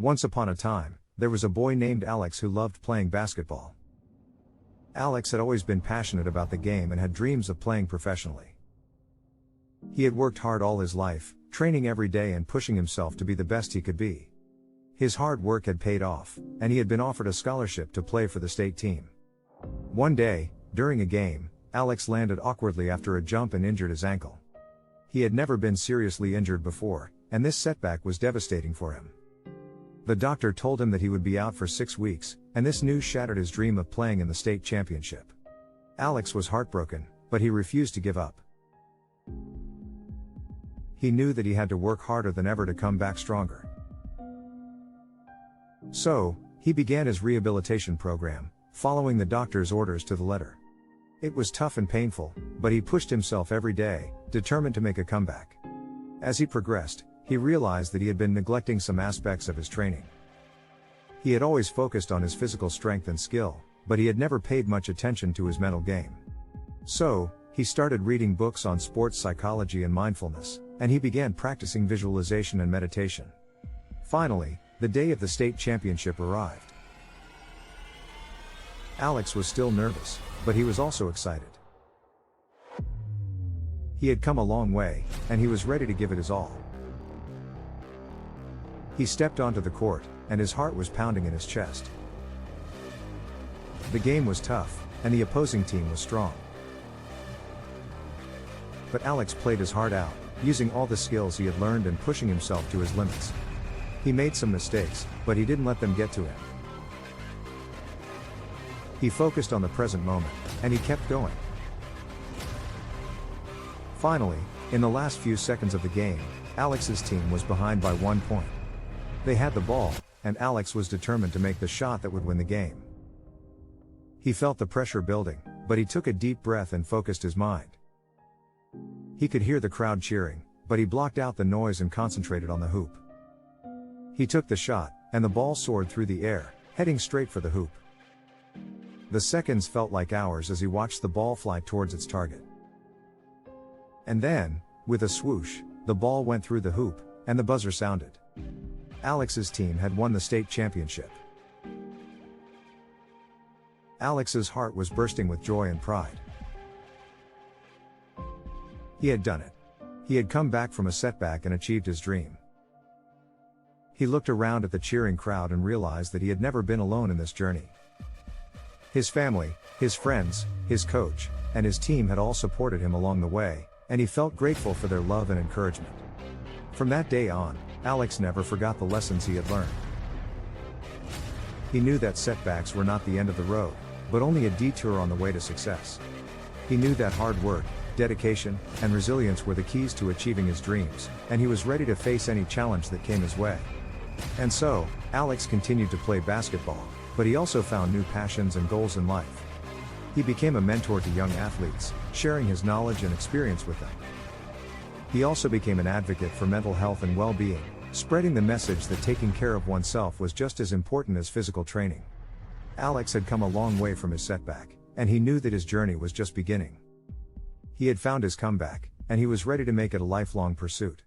Once upon a time, there was a boy named Alex who loved playing basketball. Alex had always been passionate about the game and had dreams of playing professionally. He had worked hard all his life, training every day and pushing himself to be the best he could be. His hard work had paid off, and he had been offered a scholarship to play for the state team. One day, during a game, Alex landed awkwardly after a jump and injured his ankle. He had never been seriously injured before, and this setback was devastating for him. The doctor told him that he would be out for 6 weeks, and this news shattered his dream of playing in the state championship. Alex was heartbroken, but he refused to give up. He knew that he had to work harder than ever to come back stronger. So, he began his rehabilitation program, following the doctor's orders to the letter. It was tough and painful, but he pushed himself every day, determined to make a comeback. As he progressed, he realized that he had been neglecting some aspects of his training. He had always focused on his physical strength and skill, but he had never paid much attention to his mental game. So, he started reading books on sports psychology and mindfulness, and he began practicing visualization and meditation. Finally, the day of the state championship arrived. Alex was still nervous, but he was also excited. He had come a long way, and he was ready to give it his all. He stepped onto the court, and his heart was pounding in his chest. The game was tough, and the opposing team was strong. But Alex played his heart out, using all the skills he had learned and pushing himself to his limits. He made some mistakes, but he didn't let them get to him. He focused on the present moment, and he kept going. Finally, in the last few seconds of the game, Alex's team was behind by 1 point. They had the ball, and Alex was determined to make the shot that would win the game. He felt the pressure building, but he took a deep breath and focused his mind. He could hear the crowd cheering, but he blocked out the noise and concentrated on the hoop. He took the shot, and the ball soared through the air, heading straight for the hoop. The seconds felt like hours as he watched the ball fly towards its target. And then, with a swoosh, the ball went through the hoop, and the buzzer sounded. Alex's team had won the state championship. Alex's heart was bursting with joy and pride. He had done it. He had come back from a setback and achieved his dream. He looked around at the cheering crowd and realized that he had never been alone in this journey. His family, his friends, his coach, and his team had all supported him along the way, and he felt grateful for their love and encouragement. From that day on, Alex never forgot the lessons he had learned. He knew that setbacks were not the end of the road, but only a detour on the way to success. He knew that hard work, dedication, and resilience were the keys to achieving his dreams, and he was ready to face any challenge that came his way. And so, Alex continued to play basketball, but he also found new passions and goals in life. He became a mentor to young athletes, sharing his knowledge and experience with them. He also became an advocate for mental health and well-being, spreading the message that taking care of oneself was just as important as physical training. Alex had come a long way from his setback, and he knew that his journey was just beginning. He had found his comeback, and he was ready to make it a lifelong pursuit.